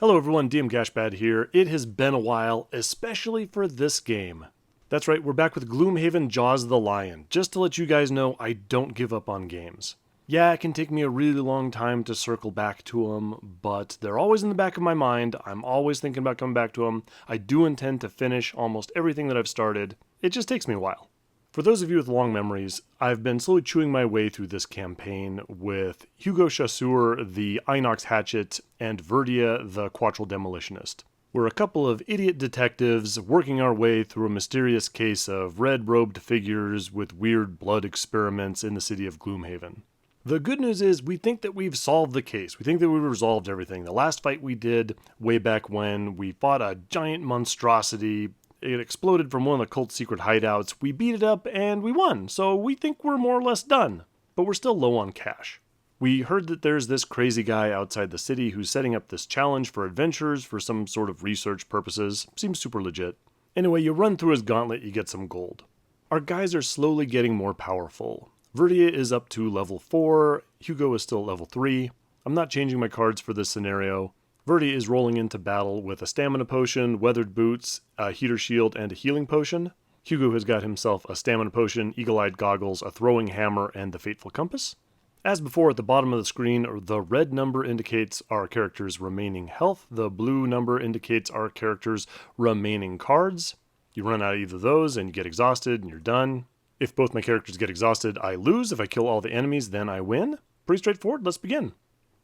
Hello everyone, Gashbad here. It has been a while, especially for this game. That's right, we're back with Gloomhaven Jaws of the Lion. Just to let you guys know, I don't give up on games. Yeah, it can take me a really long time to circle back to them, but they're always in the back of my mind. I'm always thinking about coming back to them. I do intend to finish almost everything that I've started. It just takes me a while. For those of you with long memories, I've been slowly chewing my way through this campaign with Hugo Chasseur, the Inox Hatchet, and Verdia, the Quatryl Demolitionist. We're a couple of idiot detectives working our way through a mysterious case of red-robed figures with weird blood experiments in the city of Gloomhaven. The good news is we think that we've solved the case. We think that we've resolved everything. The last fight we did way back when, we fought a giant monstrosity. It exploded from one of the cult's secret hideouts. We beat it up and we won, so we think we're more or less done. But we're still low on cash. We heard that there's this crazy guy outside the city who's setting up this challenge for adventurers for some sort of research purposes. Seems super legit. Anyway, you run through his gauntlet, you get some gold. Our guys are slowly getting more powerful. Verdia is up to level 4, Hugo is still level 3. I'm not changing my cards for this scenario. Verdia is rolling into battle with a stamina potion, weathered boots, a heater shield, and a healing potion. Hugo has got himself a stamina potion, eagle-eyed goggles, a throwing hammer, and the fateful compass. As before, at the bottom of the screen, the red number indicates our character's remaining health. The blue number indicates our character's remaining cards. You run out of either of those and you get exhausted and you're done. If both my characters get exhausted, I lose. If I kill all the enemies, then I win. Pretty straightforward. Let's begin.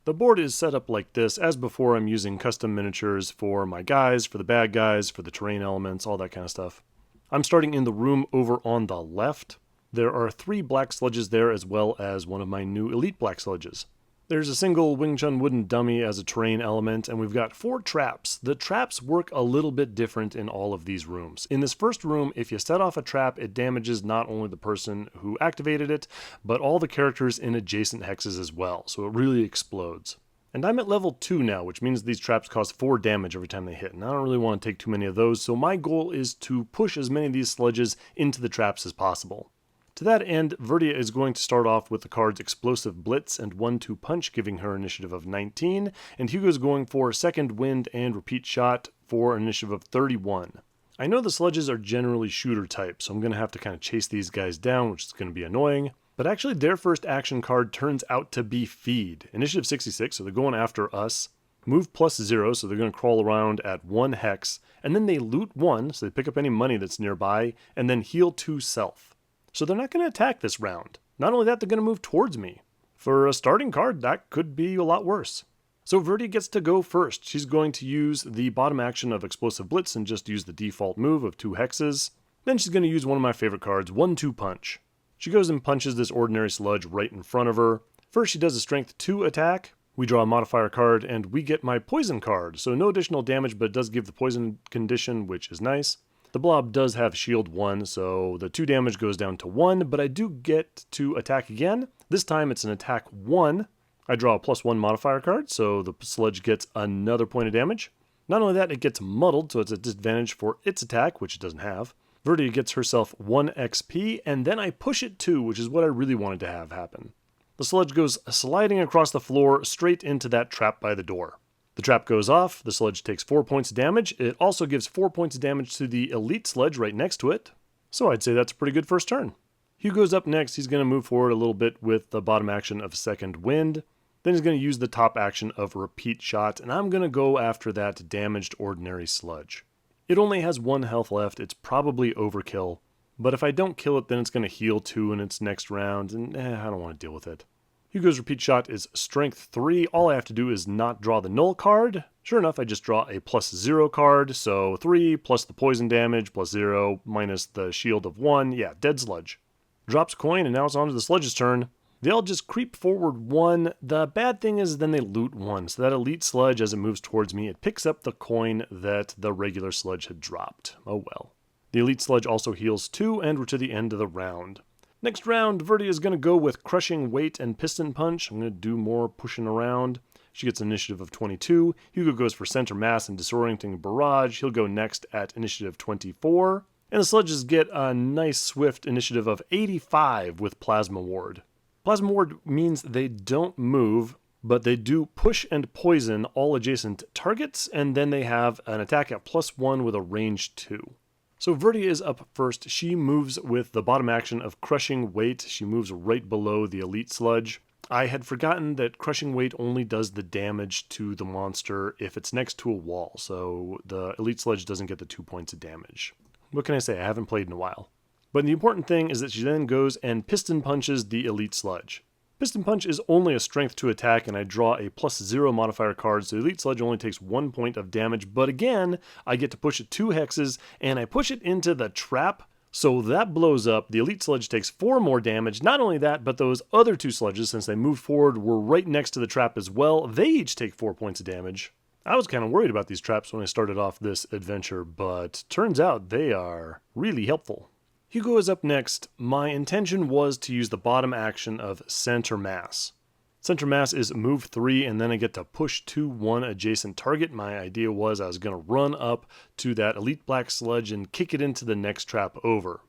The board is set up like this. As before, I'm using custom miniatures for my guys, for the bad guys, for the terrain elements, all that kind of stuff. I'm starting in the room over on the left. There are 3 black sludges there as well as one of my new elite black sludges. There's a single Wing Chun wooden dummy as a terrain element, and we've got 4 traps. The traps work a little bit different in all of these rooms. In this first room, if you set off a trap, it damages not only the person who activated it, but all the characters in adjacent hexes as well, so it really explodes. And I'm at level 2 now, which means these traps cause 4 damage every time they hit, and I don't really want to take too many of those, so my goal is to push as many of these sludges into the traps as possible. To that end, Verdia is going to start off with the cards Explosive Blitz and 1-2 Punch, giving her initiative of 19, and Hugo's going for Second Wind and Repeat Shot for an initiative of 31. I know the sludges are generally shooter type, so I'm going to have to kind of chase these guys down, which is going to be annoying. But actually their first action card turns out to be Feed. Initiative 66, so they're going after us. Move +0, so they're going to crawl around at 1 hex, and then they loot 1, so they pick up any money that's nearby, and then heal 2 self. So they're not going to attack this round. Not only that, they're going to move towards me. For a starting card, that could be a lot worse. So Verdia gets to go first. She's going to use the bottom action of Explosive Blitz and just use the default move of 2 hexes. Then she's going to use one of my favorite cards, 1-2 Punch. She goes and punches this ordinary sludge right in front of her. First she does a Strength 2 attack. We draw a modifier card and we get my Poison card. So no additional damage, but it does give the poison condition, which is nice. The blob does have shield 1, so the 2 damage goes down to 1, but I do get to attack again. This time it's an attack 1. I draw a +1 modifier card, so the sludge gets another point of damage. Not only that, it gets muddled, so it's a disadvantage for its attack, which it doesn't have. Verdia gets herself 1 XP, and then I push it 2, which is what I really wanted to have happen. The sludge goes sliding across the floor straight into that trap by the door. The trap goes off, the sludge takes 4 points of damage. It also gives 4 points of damage to the elite sludge right next to it. So I'd say that's a pretty good first turn. Hugo's up next. He's going to move forward a little bit with the bottom action of Second Wind. Then he's going to use the top action of Repeat Shot, and I'm going to go after that damaged ordinary sludge. It only has 1 health left. It's probably overkill. But if I don't kill it, then it's going to heal 2 in its next round, and I don't want to deal with it. Hugo's Repeat Shot is Strength 3. All I have to do is not draw the null card. Sure enough, I just draw a +0 card, so 3 plus the poison damage, +0 minus the shield of 1. Yeah, dead sludge. Drops coin, and now it's on to the sludge's turn. They all just creep forward 1. The bad thing is then they loot 1, so that elite sludge, as it moves towards me, it picks up the coin that the regular sludge had dropped. Oh well. The elite sludge also heals 2, and we're to the end of the round. Next round, Verdia is going to go with Crushing Weight and Piston Punch. I'm going to do more pushing around. She gets an initiative of 22. Hugo goes for Center Mass and Disorienting Barrage. He'll go next at initiative 24. And the sludges get a nice swift initiative of 85 with Plasma Ward. Plasma Ward means they don't move, but they do push and poison all adjacent targets, and then they have an attack at +1 with a range 2. So Verdia is up first. She moves with the bottom action of Crushing Weight. She moves right below the Elite Sludge. I had forgotten that Crushing Weight only does the damage to the monster if it's next to a wall, so the Elite Sludge doesn't get the 2 points of damage. What can I say? I haven't played in a while. But the important thing is that she then goes and Piston Punches the Elite Sludge. Piston Punch is only a strength 2 attack, and I draw a +0 modifier card, so the Elite Sludge only takes 1 point of damage, but again, I get to push it 2 hexes, and I push it into the trap, so that blows up. The Elite Sludge takes 4 more damage. Not only that, but those other 2 sludges, since they moved forward, were right next to the trap as well. They each take 4 points of damage. I was kind of worried about these traps when I started off this adventure, but turns out they are really helpful. Hugo is up next. My intention was to use the bottom action of Center Mass. Center Mass is move 3, and then I get to push to 1 adjacent target. My idea was I was going to run up to that Elite Black Sludge and kick it into the next trap over.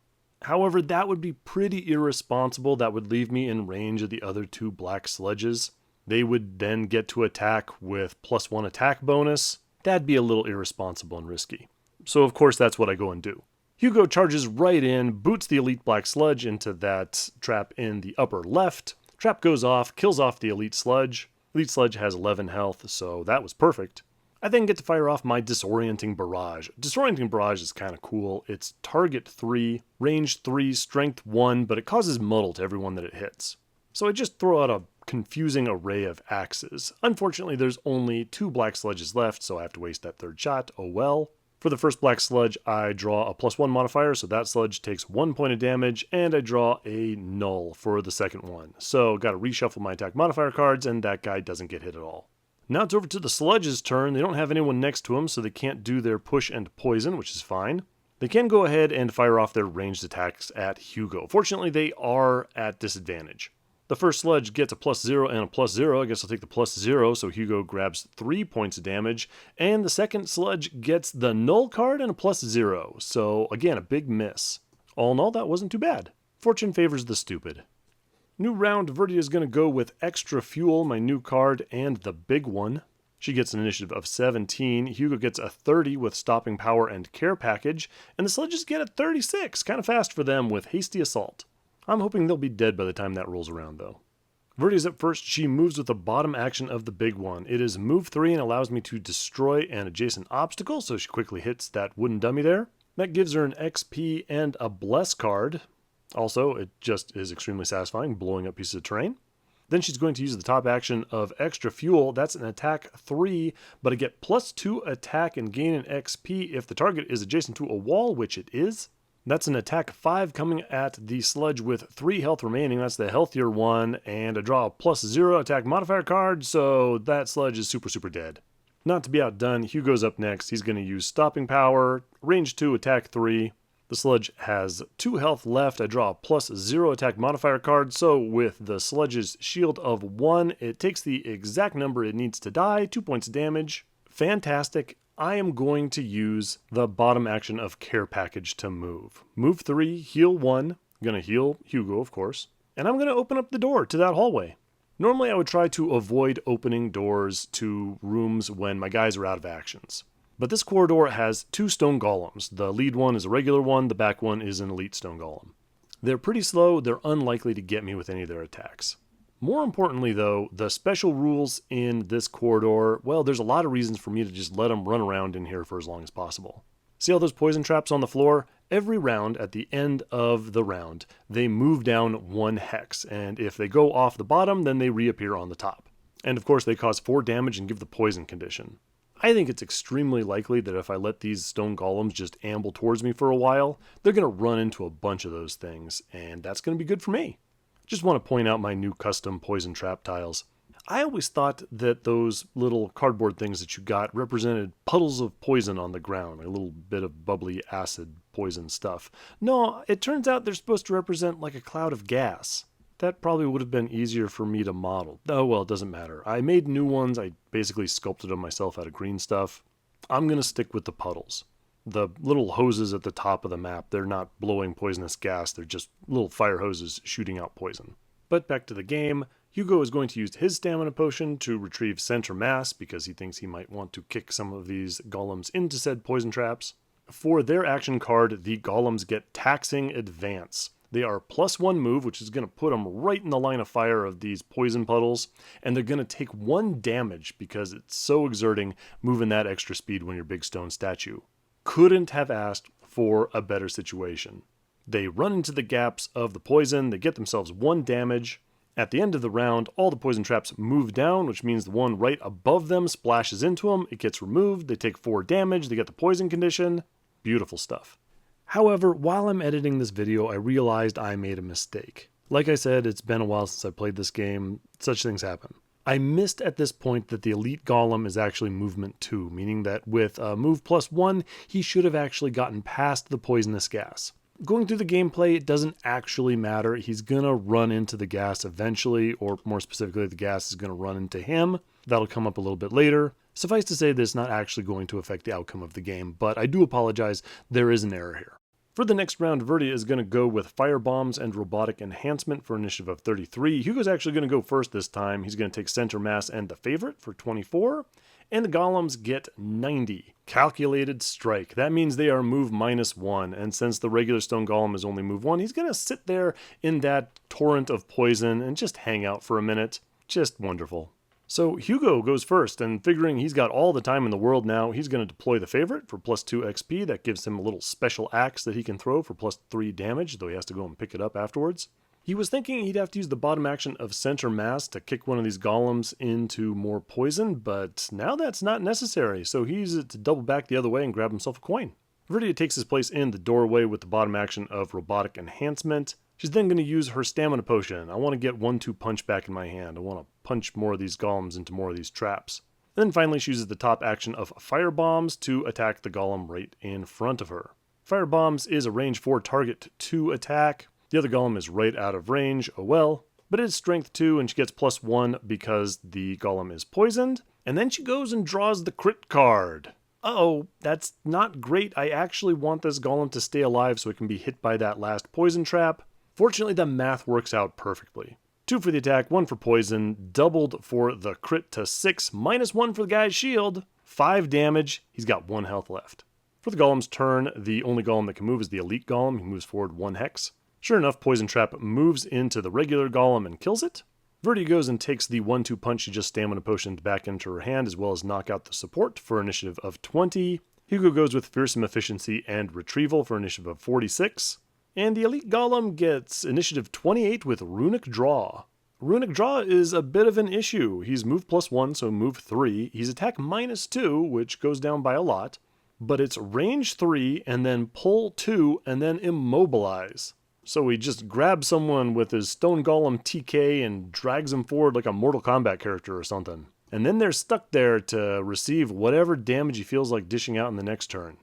However, that would be pretty irresponsible. That would leave me in range of the other 2 black sludges. They would then get to attack with +1 attack bonus. That'd be a little irresponsible and risky. So of course that's what I go and do. Hugo charges right in, boots the Elite Black Sludge into that trap in the upper left. Trap goes off, kills off the Elite Sludge. Elite Sludge has 11 health, so that was perfect. I then get to fire off my Disorienting Barrage. Disorienting Barrage is kind of cool. It's target 3, range 3, strength 1, but it causes muddle to everyone that it hits. So I just throw out a confusing array of axes. Unfortunately, there's only 2 black sludges left, so I have to waste that 3rd shot. Oh well. For the first black sludge, I draw a +1 modifier, so that sludge takes 1 point of damage, and I draw a null for the second one. So got to reshuffle my attack modifier cards, and that guy doesn't get hit at all. Now it's over to the sludge's turn. They don't have anyone next to them, so they can't do their push and poison, which is fine. They can go ahead and fire off their ranged attacks at Hugo. Fortunately, they are at disadvantage. The first sludge gets a +0 and a +0. I guess I'll take the +0, so Hugo grabs 3 points of damage. And the second sludge gets the null card and a +0. So again, a big miss. All in all, that wasn't too bad. Fortune favors the stupid. New round, Verdia is going to go with Extra Fuel, my new card, and the big one. She gets an initiative of 17. Hugo gets a 30 with Stopping Power and Care Package. And the sludges get a 36. Kind of fast for them with Hasty Assault. I'm hoping they'll be dead by the time that rolls around, though. Verdia's up first. She moves with the bottom action of the big one. It is move 3 and allows me to destroy an adjacent obstacle, so she quickly hits that wooden dummy there. That gives her an XP and a Bless card. Also, it just is extremely satisfying, blowing up pieces of terrain. Then she's going to use the top action of Extra Fuel. That's an attack 3, but I get +2 attack and gain an XP if the target is adjacent to a wall, which it is. That's an attack 5 coming at the sludge with 3 health remaining. That's the healthier one, and I draw a +0 attack modifier card, so that sludge is super dead. Not to be outdone, Hugo's up next. He's going to use Stopping Power, range 2, attack 3. The sludge has 2 health left. I draw a +0 attack modifier card, so with the sludge's shield of 1, it takes the exact number it needs to die, 2 points of damage. Fantastic. I am going to use the bottom action of Care Package to move. Move 3, heal 1. I'm going to heal Hugo, of course. And I'm going to open up the door to that hallway. Normally I would try to avoid opening doors to rooms when my guys are out of actions. But this corridor has 2 stone golems. The lead one is a regular one, the back one is an elite stone golem. They're pretty slow, they're unlikely to get me with any of their attacks. More importantly though, the special rules in this corridor, well, there's a lot of reasons for me to just let them run around in here for as long as possible. See all those poison traps on the floor? Every round, at the end of the round, they move down 1 hex, and if they go off the bottom, then they reappear on the top. And of course they cause 4 damage and give the poison condition. I think it's extremely likely that if I let these stone golems just amble towards me for a while, they're going to run into a bunch of those things, and that's going to be good for me. Just want to point out my new custom poison trap tiles. I always thought that those little cardboard things that you got represented puddles of poison on the ground, a little bit of bubbly acid poison stuff. No, it turns out they're supposed to represent like a cloud of gas. That probably would have been easier for me to model. Oh well, it doesn't matter. I made new ones. I basically sculpted them myself out of green stuff. I'm going to stick with the puddles. The little hoses at the top of the map, they're not blowing poisonous gas. They're just little fire hoses shooting out poison. But back to the game. Hugo is going to use his stamina potion to retrieve center mass because he thinks he might want to kick some of these golems into said poison traps. For their action card, the golems get taxing advance. They are +1 move, which is going to put them right in the line of fire of these poison puddles, and they're going to take 1 damage because it's so exerting moving that extra speed when you're big stone statue. Couldn't have asked for a better situation. They run into the gaps of the poison, they get themselves 1 damage. At the end of the round, all the poison traps move down, which means the one right above them splashes into them, it gets removed, they take 4 damage, they get the poison condition. Beautiful stuff. However, while I'm editing this video, I realized I made a mistake. Like I said, it's been a while since I played this game, such things happen. I missed at this point that the elite golem is actually movement 2, meaning that with move +1, he should have actually gotten past the poisonous gas. Going through the gameplay, it doesn't actually matter. He's going to run into the gas eventually, or more specifically, the gas is going to run into him. That'll come up a little bit later. Suffice to say, this is not actually going to affect the outcome of the game, but I do apologize, there is an error here. For the next round, Verdia is going to go with fire bombs and robotic enhancement for initiative of 33. Hugo's actually going to go first this time. He's going to take center mass and the favorite for 24. And the golems get 90. Calculated strike. That means they are move -1. And since the regular stone golem is only move 1, he's going to sit there in that torrent of poison and just hang out for a minute. Just wonderful. So Hugo goes first, and figuring he's got all the time in the world now, he's going to deploy the favorite for +2 XP. That gives him a little special axe that he can throw for +3 damage, though he has to go and pick it up afterwards. He was thinking he'd have to use the bottom action of center mass to kick one of these golems into more poison, but now that's not necessary, so he uses it to double back the other way and grab himself a coin. Verdia takes his place in the doorway with the bottom action of robotic enhancement. She's then going to use her stamina potion. I want to get 1-2 punch back in my hand. I want to punch more of these golems into more of these traps. Then finally she uses the top action of fire bombs to attack the golem right in front of her. Fire bombs is a range 4 target 2 attack. The other golem is right out of range, oh well. But it is strength 2 and she gets +1 because the golem is poisoned. And then she goes and draws the crit card. Uh-oh, that's not great. I actually want this golem to stay alive so it can be hit by that last poison trap. Fortunately, the math works out perfectly. 2 for the attack, 1 for poison, doubled for the crit to 6, -1 for the guy's shield, 5 damage, he's got 1 health left. For the golem's turn, the only golem that can move is the elite golem. He moves forward 1 hex. Sure enough, poison trap moves into the regular golem and kills it. Verdia goes and takes the 1-2 punch she just stamina potioned back into her hand, as well as knock out the support for initiative of 20. Hugo goes with fearsome efficiency and retrieval for initiative of 46. And the elite golem gets initiative 28 with runic draw. Runic draw is a bit of an issue. He's move +1, so move 3. He's attack -2, which goes down by a lot. But it's range 3, and then pull 2, and then immobilize. So he just grabs someone with his stone golem TK and drags him forward like a Mortal Kombat character or something. And then they're stuck there to receive whatever damage he feels like dishing out in the next turn.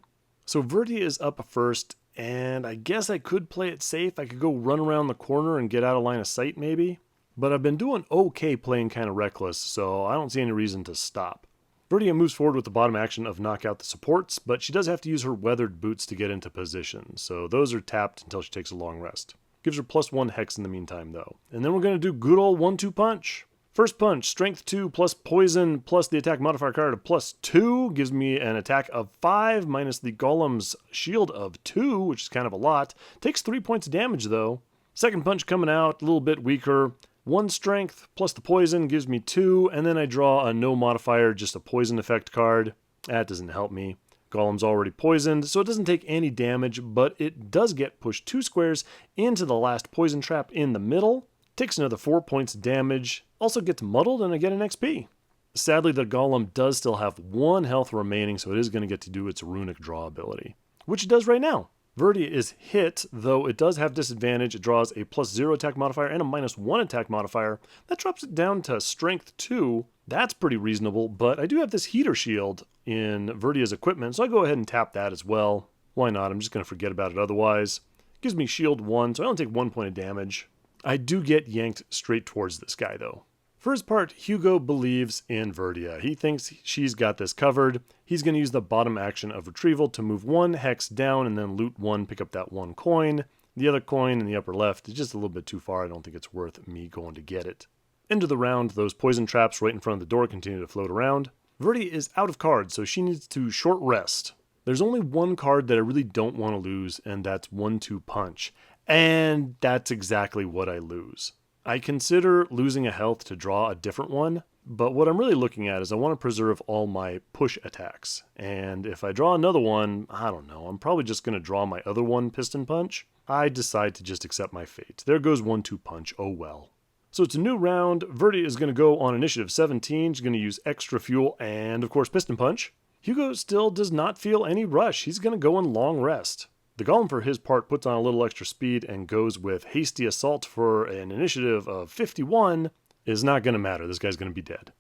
So Verdia is up first, and I guess I could play it safe. I could go run around the corner and get out of line of sight maybe. But I've been doing okay playing kind of reckless, so I don't see any reason to stop. Verdia moves forward with the bottom action of knock out the supports, but she does have to use her weathered boots to get into position, so those are tapped until she takes a long rest. Gives her +1 hex in the meantime though. And then we're going to do good old 1-2 punch. First punch, strength 2 plus poison plus the attack modifier card of +2 gives me an attack of 5 minus the golem's shield of 2, which is kind of a lot. Takes 3 points of damage though. Second punch coming out, a little bit weaker. 1 strength plus the poison gives me 2, and then I draw a no modifier, just a poison effect card. That doesn't help me. Golem's already poisoned, so it doesn't take any damage, but it does get pushed 2 squares into the last poison trap in the middle. Takes another 4 points of damage, also gets muddled, and I get an XP. Sadly, the golem does still have 1 health remaining, so it is going to get to do its runic draw ability, which it does right now. Verdia is hit, though it does have disadvantage. It draws a +0 attack modifier and a -1 attack modifier. That drops it down to strength 2. That's pretty reasonable, but I do have this heater shield in Verdia's equipment, so I go ahead and tap that as well. Why not? I'm just going to forget about it otherwise. Gives me shield 1, so I only take 1 point of damage. I do get yanked straight towards this guy, though. For his part, Hugo believes in Verdia. He thinks she's got this covered. He's going to use the bottom action of retrieval to move 1 hex down and then loot 1, pick up that 1 coin. The other coin in the upper left is just a little bit too far. I don't think it's worth me going to get it. End of the round, those poison traps right in front of the door continue to float around. Verdia is out of cards, so she needs to short rest. There's only one card that I really don't want to lose, and that's 1-2 punch. And that's exactly what I lose. I consider losing a health to draw a different one, but what I'm really looking at is I want to preserve all my push attacks. And if I draw another one, I don't know, I'm probably just going to draw my other one, piston punch. I decide to just accept my fate. There goes 1-2 punch, oh well. So it's a new round. Verdia is going to go on initiative 17. She's going to use extra fuel and, of course, piston punch. Hugo still does not feel any rush. He's going to go on long rest. The Golem, for his part, puts on a little extra speed and goes with hasty assault for an initiative of 51. Is not going to matter. This guy's going to be dead.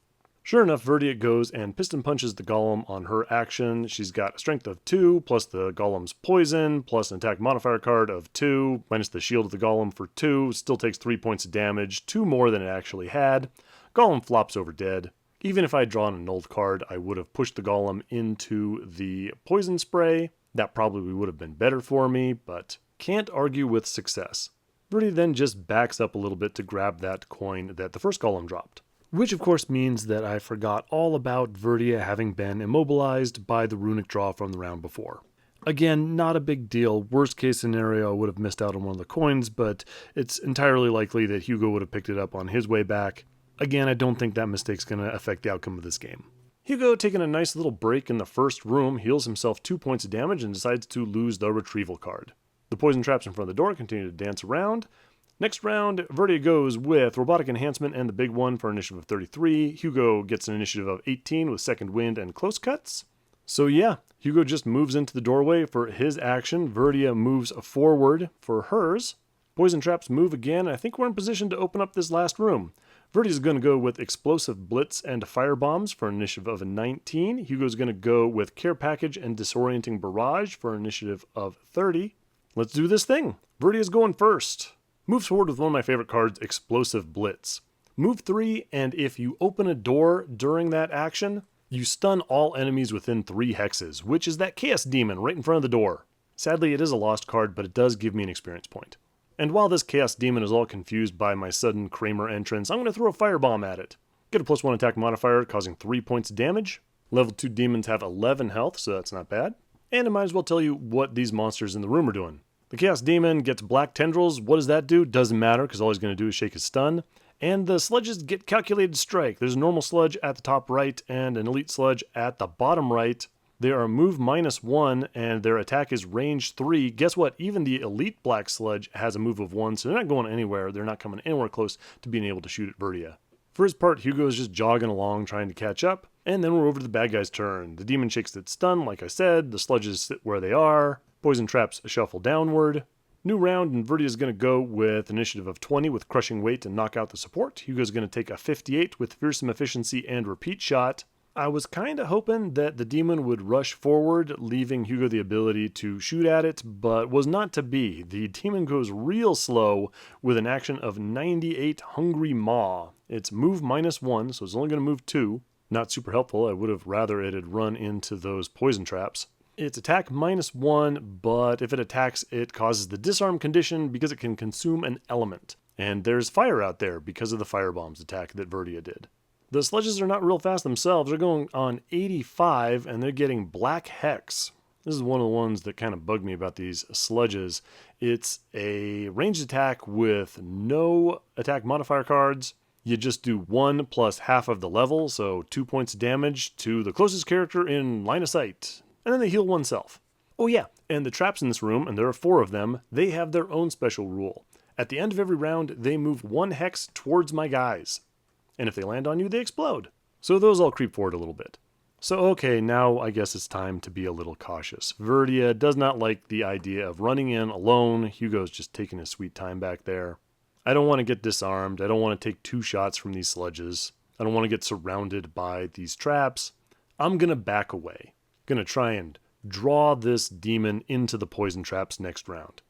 Sure enough, Verdia goes and piston punches the Golem on her action. She's got a strength of 2, plus the Golem's poison, plus an attack modifier card of 2, minus the shield of the Golem for 2. Still takes 3 points of damage, 2 more than it actually had. Golem flops over dead. Even if I had drawn an old card, I would have pushed the Golem into the poison spray. That probably would have been better for me, but can't argue with success. Verdia then just backs up a little bit to grab that coin that the first Golem dropped. Which of course means that I forgot all about Verdia having been immobilized by the runic draw from the round before. Again, not a big deal. Worst case scenario, I would have missed out on one of the coins, but it's entirely likely that Hugo would have picked it up on his way back. Again, I don't think that mistake's going to affect the outcome of this game. Hugo, taking a nice little break in the first room, heals himself 2 points of damage and decides to lose the retrieval card. The poison traps in front of the door continue to dance around. Next round, Verdia goes with Robotic Enhancement and the big one for initiative of 33. Hugo gets an initiative of 18 with Second Wind and Close Cuts. So yeah, Hugo just moves into the doorway for his action. Verdia moves forward for hers. Poison traps move again. I think we're in position to open up this last room. Verdia's going to go with Explosive Blitz and Fire Bombs for an initiative of 19. Hugo's going to go with Care Package and Disorienting Barrage for an initiative of 30. Let's do this thing. Verdia's going first. Moves forward with one of my favorite cards, Explosive Blitz. Move 3, and if you open a door during that action, you stun all enemies within 3 hexes, which is that Chaos Demon right in front of the door. Sadly, it is a lost card, but it does give me an experience point. And while this Chaos Demon is all confused by my sudden Kramer entrance, I'm going to throw a Firebomb at it. Get a +1 attack modifier, causing 3 points of damage. Level 2 demons have 11 health, so that's not bad. And I might as well tell you what these monsters in the room are doing. The Chaos Demon gets Black Tendrils. What does that do? Doesn't matter, because all he's going to do is shake his stun. And the sludges get Calculated Strike. There's a normal sludge at the top right and an elite sludge at the bottom right. They are move -1 and their attack is range 3. Guess what? Even the elite black sludge has a move of 1, so they're not going anywhere. They're not coming anywhere close to being able to shoot at Verdia. For his part, Hugo is just jogging along trying to catch up. And then we're over to the bad guy's turn. The demon shakes its stun, like I said. The sludges sit where they are. Poison traps shuffle downward. New round, and Verdia is going to go with initiative of 20 with Crushing Weight and knock out the support. Hugo's going to take a 58 with Fearsome Efficiency and Repeat Shot. I was kind of hoping that the demon would rush forward, leaving Hugo the ability to shoot at it, but was not to be. The demon goes real slow with an action of 98 Hungry Maw. It's move -1, so it's only going to move 2. Not super helpful. I would have rather it had run into those poison traps. It's attack -1, but if it attacks, it causes the disarm condition because it can consume an element. And there's fire out there because of the Firebombs attack that Verdia did. The sludges are not real fast themselves. They're going on 85, and they're getting Black Hex. This is one of the ones that kind of bug me about these sludges. It's a ranged attack with no attack modifier cards. You just do 1 plus half of the level, so 2 points of damage to the closest character in line of sight. And then they heal oneself. Oh yeah, and the traps in this room, and there are 4 of them, they have their own special rule. At the end of every round, they move 1 hex towards my guys. And if they land on you, they explode. So those all creep forward a little bit. So okay, now I guess it's time to be a little cautious. Verdia does not like the idea of running in alone. Hugo's just taking his sweet time back there. I don't want to get disarmed. I don't want to take 2 shots from these sludges. I don't want to get surrounded by these traps. I'm going to back away. Going to try and draw this demon into the poison traps next round.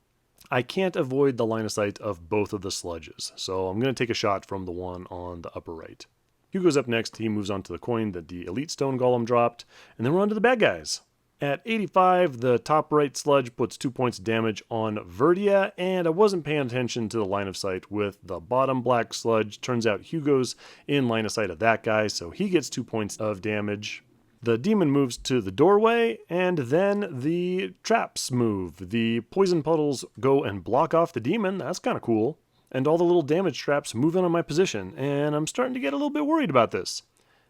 I can't avoid the line of sight of both of the sludges, so I'm going to take a shot from the one on the upper right. Hugo's up next. He moves on to the coin that the Elite Stone Golem dropped, and then we're on to the bad guys. At 85, the top right sludge puts 2 points damage on Verdia, and I wasn't paying attention to the line of sight with the bottom black sludge. Turns out Hugo's in line of sight of that guy, so he gets 2 points of damage. The demon moves to the doorway, and then the traps move. The poison puddles go and block off the demon. That's kind of cool. And all the little damage traps move in on my position, and I'm starting to get a little bit worried about this.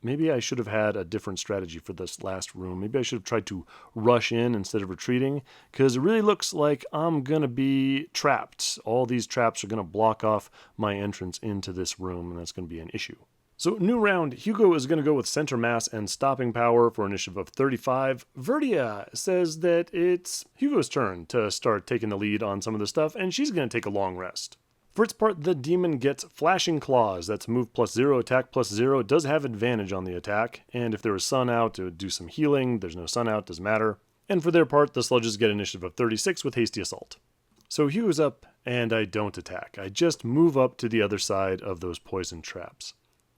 Maybe I should have had a different strategy for this last room. Maybe I should have tried to rush in instead of retreating, because it really looks like I'm going to be trapped. All these traps are going to block off my entrance into this room, and that's going to be an issue. So new round, Hugo is going to go with center mass and stopping power for initiative of 35. Verdia says that it's Hugo's turn to start taking the lead on some of the stuff, and she's going to take a long rest. For its part, the demon gets Flashing Claws. That's move +0, attack +0. It does have advantage on the attack, and if there was sun out, it would do some healing. There's no sun out, doesn't matter. And for their part, the sludges get initiative of 36 with Hasty Assault. So Hugo's up, and I don't attack. I just move up to the other side of those poison traps.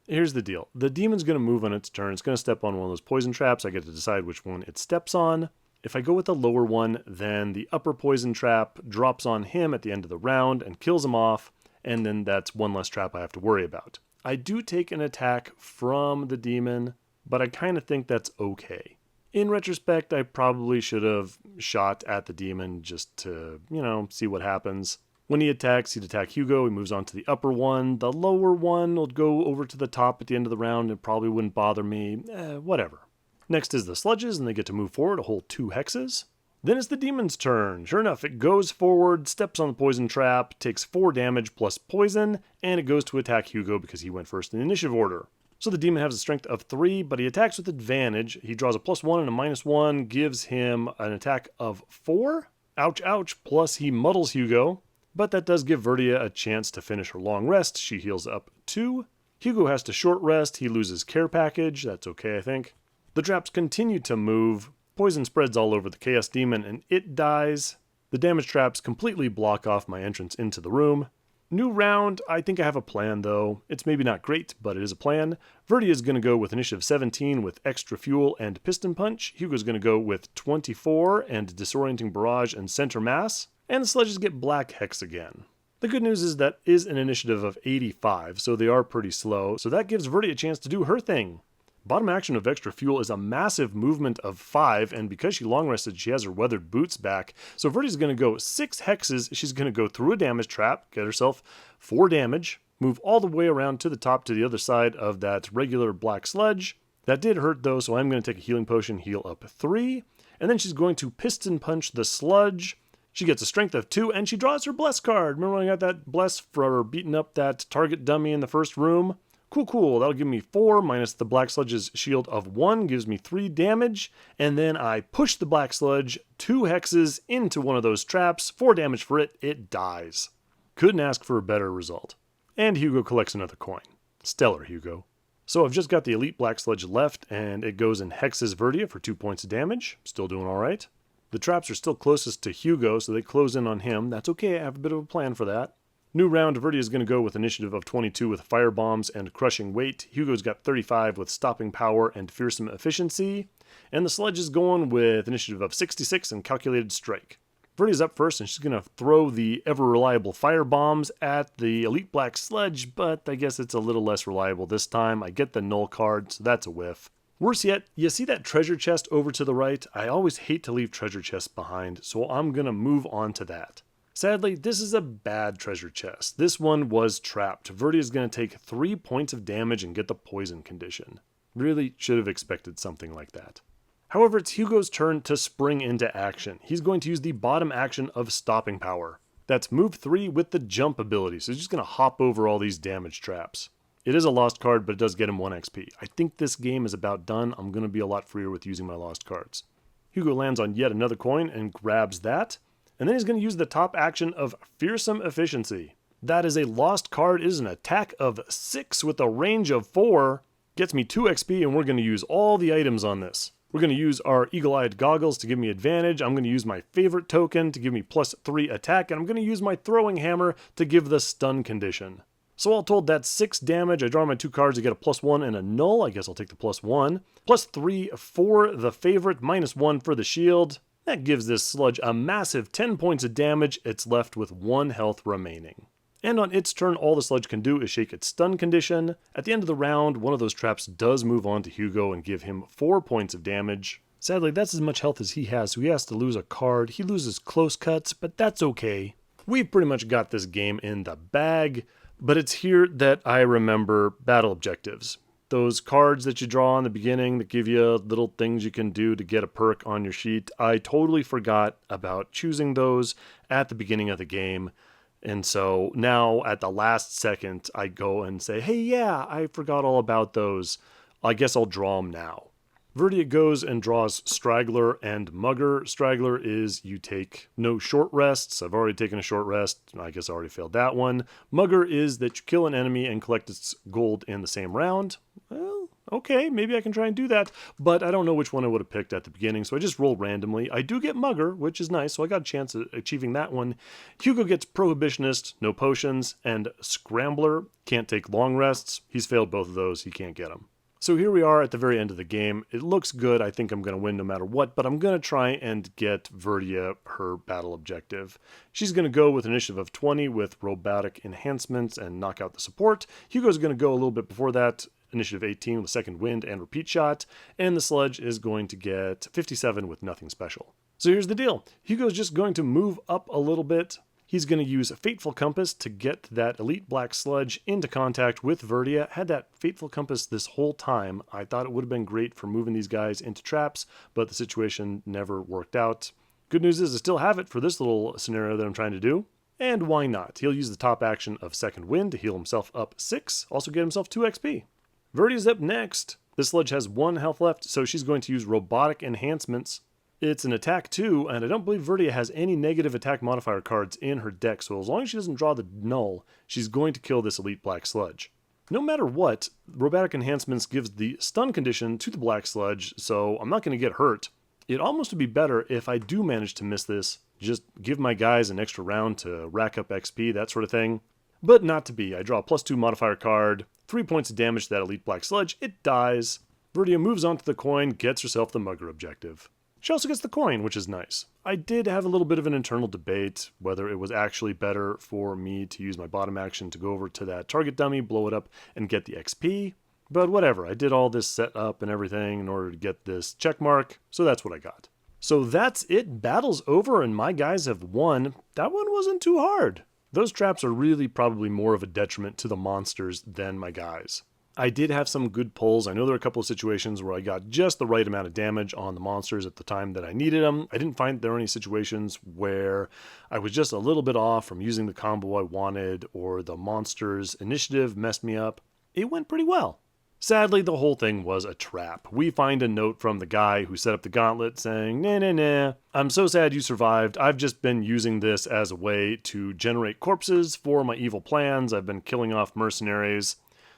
Here's the deal. The demon's going to move on its turn. It's going to step on one of those poison traps. I get to decide which one it steps on. If I go with the lower one, then the upper poison trap drops on him at the end of the round and kills him off, and then that's one less trap I have to worry about. I do take an attack from the demon, but I kind of think that's okay. In retrospect, I probably should have shot at the demon just to, see what happens. When he attacks, he'd attack Hugo. He moves on to the upper one. The lower one will go over to the top at the end of the round. It probably wouldn't bother me. Whatever. Next is the sludges, and they get to move forward a whole 2 hexes. Then it's the demon's turn. Sure enough, it goes forward, steps on the poison trap, takes 4 damage plus poison, and it goes to attack Hugo because he went first in initiative order. So the demon has a strength of 3, but he attacks with advantage. He draws a +1 and a -1, gives him an attack of 4. Ouch, ouch, plus he muddles Hugo. But that does give Verdia a chance to finish her long rest. She heals up 2. Hugo has to short rest. He loses care package. That's okay, I think. The traps continue to move. Poison spreads all over the Chaos Demon, and it dies. The damage traps completely block off my entrance into the room. New round, I think I have a plan, though. It's maybe not great, but it is a plan. Verdia is going to go with initiative 17 with extra fuel and piston punch. Hugo's going to go with 24 and disorienting barrage and center mass. And the sludges get black hex again. The good news is that is an initiative of 85, so they are pretty slow. So that gives Verdia a chance to do her thing. Bottom action of extra fuel is a massive movement of 5, and because she long rested, she has her weathered boots back. So Verdia's going to go 6 hexes. She's going to go through a damage trap, get herself 4 damage, move all the way around to the top to the other side of that regular black sludge. That did hurt though, so I'm going to take a healing potion, heal up 3, and then she's going to piston punch the sludge. She gets a strength of 2, and she draws her bless card. Remember when I got that bless for beating up that target dummy in the first room? Cool. That'll give me 4 minus the black sludge's shield of 1, gives me 3 damage. And then I push the black sludge 2 hexes into one of those traps, 4 damage for it. It dies. Couldn't ask for a better result. And Hugo collects another coin. Stellar, Hugo. So I've just got the elite black sludge left, and it goes and hexes Verdia for 2 points of damage. Still doing all right. The traps are still closest to Hugo, so they close in on him. That's okay, I have a bit of a plan for that. New round, Verdia is going to go with initiative of 22 with fire bombs and crushing weight. Hugo's got 35 with stopping power and fearsome efficiency. And the sludge is going with initiative of 66 and calculated strike. Verdia's up first, and she's going to throw the ever-reliable fire bombs at the elite black sludge, but I guess it's a little less reliable this time. I get the null card, so that's a whiff. Worse yet, you see that treasure chest over to the right? I always hate to leave treasure chests behind, so I'm going to move on to that. Sadly, this is a bad treasure chest. This one was trapped. Verdia is going to take 3 points of damage and get the poison condition. Really should have expected something like that. However, it's Hugo's turn to spring into action. He's going to use the bottom action of stopping power. That's move 3 with the jump ability, so he's just going to hop over all these damage traps. It is a lost card, but it does get him 1 XP. I think this game is about done. I'm going to be a lot freer with using my lost cards. Hugo lands on yet another coin and grabs that. And then he's going to use the top action of fearsome efficiency. That is a lost card. It is an attack of 6 with a range of 4. Gets me 2 XP, and we're going to use all the items on this. We're going to use our eagle-eyed goggles to give me advantage. I'm going to use my favorite token to give me +3 attack. And I'm going to use my throwing hammer to give the stun condition. So all told, that's 6 damage. I draw my 2 cards to get a +1 and a null. I guess I'll take the +1. +3 for the favorite, -1 for the shield. That gives this sludge a massive 10 points of damage. It's left with 1 health remaining. And on its turn, all the sludge can do is shake its stun condition. At the end of the round, one of those traps does move on to Hugo and give him 4 points of damage. Sadly, that's as much health as he has, so he has to lose a card. He loses close cuts, but that's okay. We've pretty much got this game in the bag, but it's here that I remember battle objectives. Those cards that you draw in the beginning that give you little things you can do to get a perk on your sheet. I totally forgot about choosing those at the beginning of the game. And so now at the last second, I go and say, hey, yeah, I forgot all about those. I guess I'll draw them now. Verdia goes and draws Straggler and Mugger. Straggler is you take no short rests. I've already taken a short rest. I guess I already failed that one. Mugger is that you kill an enemy and collect its gold in the same round. Well, okay, maybe I can try and do that, but I don't know which one I would have picked at the beginning, so I just roll randomly. I do get Mugger, which is nice, so I got a chance at achieving that one. Hugo gets Prohibitionist, no potions, and Scrambler, can't take long rests. He's failed both of those, he can't get them. So here we are at the very end of the game. It looks good. I think I'm going to win no matter what, but I'm going to try and get Verdia her battle objective. She's going to go with an initiative of 20 with robotic enhancements and knock out the support. Hugo's going to go a little bit before that, initiative 18 with second wind and repeat shot, and the sludge is going to get 57 with nothing special. So here's the deal. Hugo's just going to move up a little bit. He's going to use a Fateful Compass to get that Elite Black Sludge into contact with Verdia. Had that Fateful Compass this whole time. I thought it would have been great for moving these guys into traps, but the situation never worked out. Good news is I still have it for this little scenario that I'm trying to do. And why not? He'll use the top action of Second Wind to heal himself up 6, also get himself 2 XP. Verdia's up next. This sludge has 1 health left, so she's going to use Robotic Enhancements. It's an attack too, and I don't believe Verdia has any negative attack modifier cards in her deck, so as long as she doesn't draw the null, she's going to kill this Elite Black Sludge. No matter what, Robotic Enhancements gives the stun condition to the Black Sludge, so I'm not going to get hurt. It almost would be better if I do manage to miss this, just give my guys an extra round to rack up XP, that sort of thing. But not to be. I draw a +2 modifier card, 3 points of damage to that Elite Black Sludge, it dies. Verdia moves on to the coin, gets herself the Mugger objective. She also gets the coin, which is nice. I did have a little bit of an internal debate whether it was actually better for me to use my bottom action to go over to that target dummy, blow it up, and get the XP. But whatever, I did all this setup and everything in order to get this check mark, so that's what I got. So that's it, battle's over and my guys have won. That one wasn't too hard. Those traps are really probably more of a detriment to the monsters than my guys. I did have some good pulls. I know there were a couple of situations where I got just the right amount of damage on the monsters at the time that I needed them. I didn't find there were any situations where I was just a little bit off from using the combo I wanted or the monsters' initiative messed me up. It went pretty well. Sadly, the whole thing was a trap. We find a note from the guy who set up the Gauntlet saying, nah, I'm so sad you survived. I've just been using this as a way to generate corpses for my evil plans. I've been killing off mercenaries.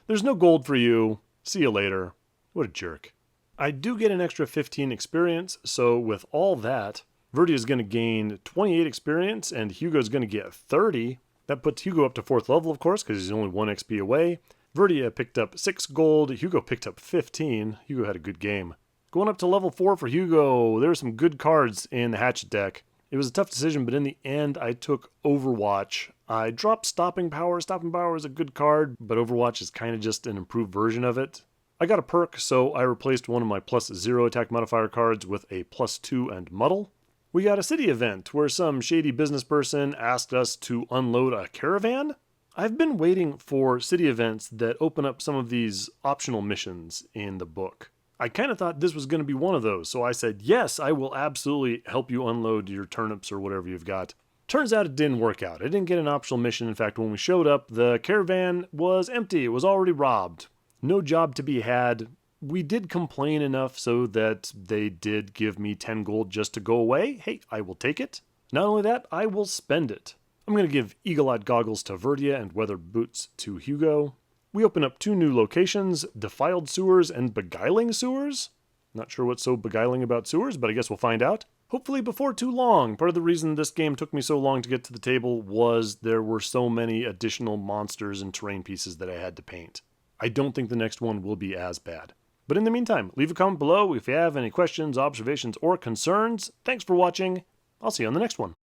There's no gold for you. See you later. What a jerk. I do get an extra 15 experience, so with all that, Verdia is going to gain 28 experience and Hugo's going to get 30. That puts Hugo up to 4th level, of course, because he's only 1 XP away. Verdia picked up 6 gold. Hugo picked up 15. Hugo had a good game. Going up to level 4 for Hugo. There were some good cards in the Hatchet deck. It was a tough decision, but in the end, I took Overwatch. I dropped Stopping Power. Stopping Power is a good card, but Overwatch is kind of just an improved version of it. I got a perk, so I replaced one of my +0 attack modifier cards with a +2 and Muddle. We got a city event where some shady business person asked us to unload a caravan. I've been waiting for city events that open up some of these optional missions in the book. I kind of thought this was going to be one of those, so I said, yes, I will absolutely help you unload your turnips or whatever you've got. Turns out it didn't work out. I didn't get an optional mission. In fact, when we showed up, the caravan was empty. It was already robbed. No job to be had. We did complain enough so that they did give me 10 gold just to go away. Hey, I will take it. Not only that, I will spend it. I'm going to give Eagle-Eyed Goggles to Verdia and Weather Boots to Hugo. We open up 2 new locations, Defiled Sewers and Beguiling Sewers. Not sure what's so beguiling about sewers, but I guess we'll find out. hopefully before too long. Part of the reason this game took me so long to get to the table was there were so many additional monsters and terrain pieces that I had to paint. I don't think the next one will be as bad. But in the meantime, leave a comment below if you have any questions, observations, or concerns. Thanks for watching. I'll see you on the next one.